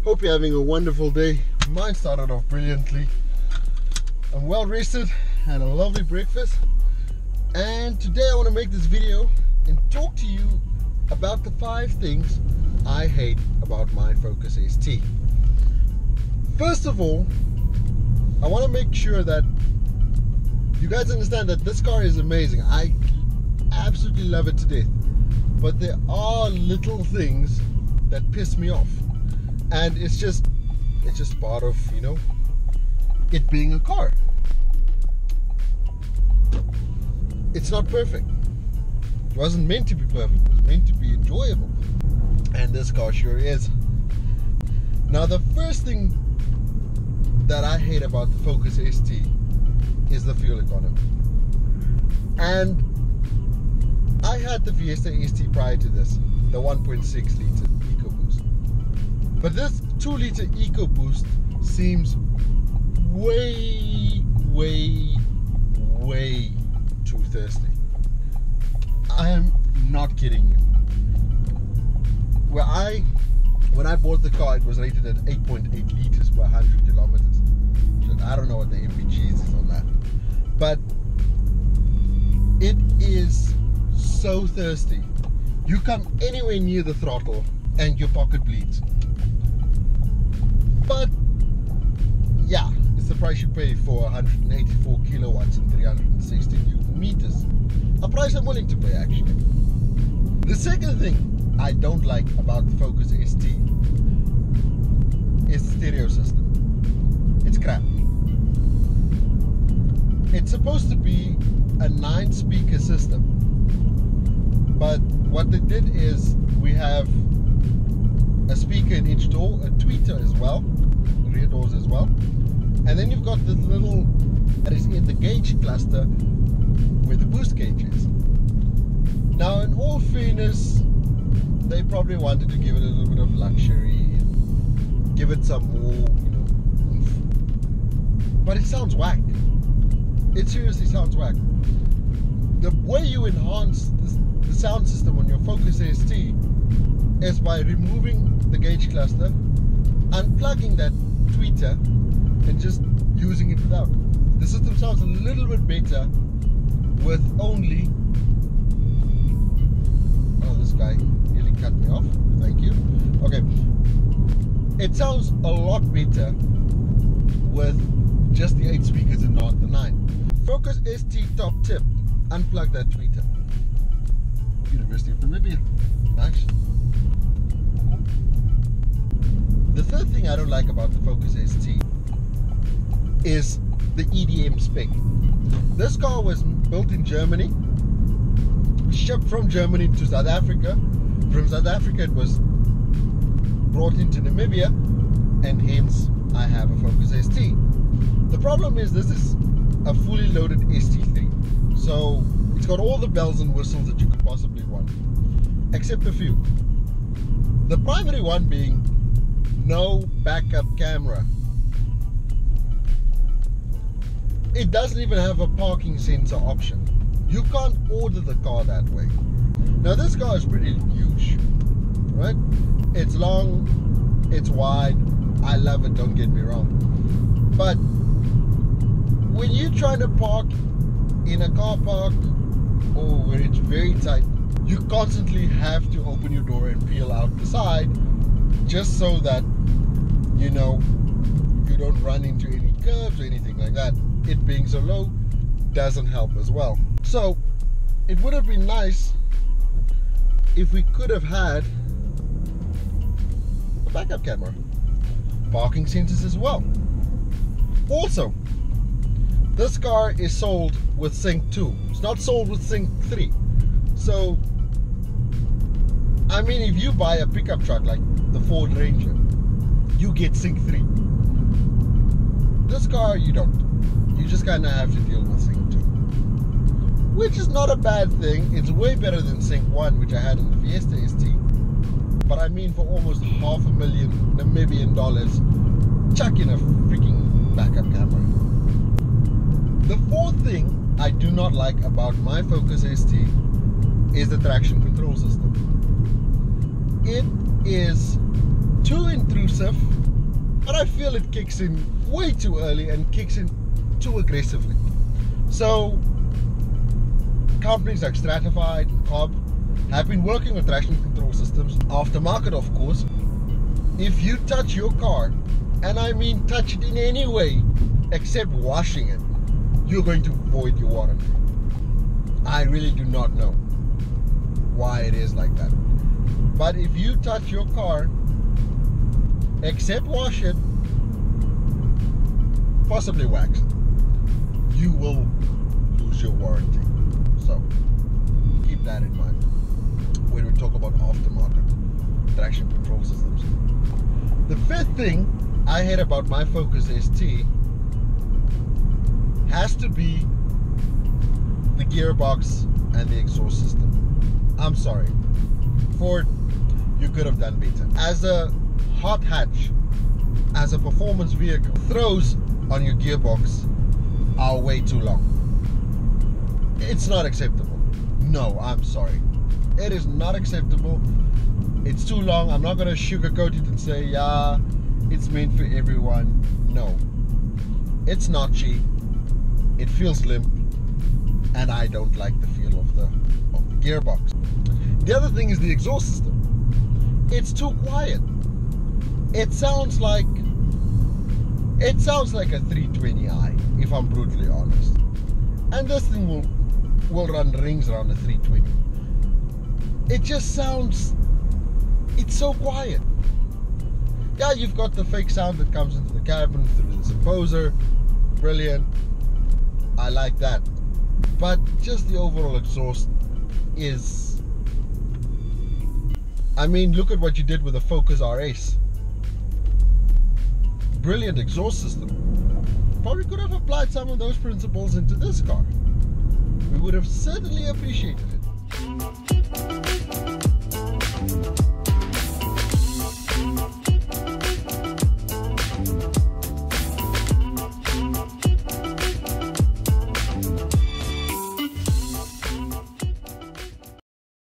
Hope you're having a wonderful day. Mine started off brilliantly. I'm well rested, had a lovely breakfast, and today I want to make this video and talk to you about the 5 things I hate about my Focus ST. First of all, I want to make sure that you guys understand that this car is amazing. I absolutely love it to death, but there are little things that piss me off, and it's just part of, you know, it being a car. It's not perfect. It wasn't meant to be perfect. It was meant to be enjoyable, and this car sure is. Now, the first thing that I hate about the Focus ST is the fuel economy. And I had the Fiesta ST prior to this, the 1.6 liter EcoBoost. But this 2 liter EcoBoost seems way too thirsty. I am not kidding you. When I bought the car, it was rated at 8.8 liters per 100 kilometers. I don't know what the MPG is on that, but it is so thirsty. You come anywhere near the throttle and your pocket bleeds. But yeah, it's the price you pay for 184 kilowatts and 360 Newton meters. A price I'm willing to pay, actually. The second thing I don't like about the Focus ST is the stereo system. It's crap. It's supposed to be a 9-speaker system, but what they did is we have a speaker in each door, a tweeter as well, rear doors as well, and then you've got this little that is in the gauge cluster where the boost gauge is. Now, in all fairness, they probably wanted to give it a little bit of luxury and give it some more, you know, oomph. But it sounds whack. It seriously sounds whack. The way you enhance the sound system on your Focus ST is by removing the gauge cluster, unplugging that tweeter, and just using it without. The system sounds a little bit better with only... Oh, this guy nearly cut me off. Thank you. Okay. It sounds a lot better with just the 8 speakers and not the 9. Focus ST top tip: unplug that tweeter. University of Namibia. Nice. Cool. The third thing I don't like about the Focus ST is the EDM spec. This car was built in Germany, shipped from Germany to South Africa. From South Africa it was brought into Namibia, and hence I have a Focus ST. The problem is this is a fully loaded ST3, so it's got all the bells and whistles that you could possibly want, except a few. The primary one being no backup camera. It doesn't even have a parking sensor option. You can't order the car that way. Now, this car is pretty huge, right? It's long, it's wide. I love it, don't get me wrong. But when you're trying to park in a car park or where it's very tight, you constantly have to open your door and peel out the side just so that, you know, you don't run into any curbs or anything like that. It being so low doesn't help as well. So it would have been nice if we could have had a backup camera, parking sensors as well. Also, this car is sold with Sync 2. It's not sold with Sync 3. So, I mean, if you buy a pickup truck like the Ford Ranger, you get Sync 3. This car, you don't. You just kind of have to deal with Sync 2. Which is not a bad thing. It's way better than Sync 1, which I had in the Fiesta ST. But I mean, for almost $500,000 Namibian dollars, chuck in a freaking backup camera. The fourth thing I do not like about my Focus ST is the traction control system. It is too intrusive but I feel it kicks in way too early and kicks in too aggressively. So companies like Stratified and Cobb have been working on traction control systems, aftermarket of course. If you touch your car, and I mean touch it in any way except washing it, you're going to void your warranty. I really do not know why it is like that. But if you touch your car, except wash it, possibly wax it, you will lose your warranty. So keep that in mind when we talk about aftermarket traction control systems. The fifth thing I hate about my Focus ST has to be the gearbox and the exhaust system. I'm sorry, Ford, you could have done better. As a hot hatch, as a performance vehicle, throws on your gearbox are way too long. It's not acceptable. No, I'm sorry. It is not acceptable. It's too long. I'm not going to sugarcoat it and say, yeah, it's meant for everyone. No. It's notchy. It feels limp. And I don't like the feel of the gearbox. The other thing is the exhaust system. It's too quiet. It sounds like a 320i, if I'm brutally honest. And this thing will run rings around a 320. It just sounds, it's so quiet. Yeah, you've got the fake sound that comes into the cabin through this imposer. Brilliant. I like that. But just the overall exhaust is, I mean, look at what you did with the Focus RS. Brilliant exhaust system. Probably could have applied some of those principles into this car. We would have certainly appreciated it.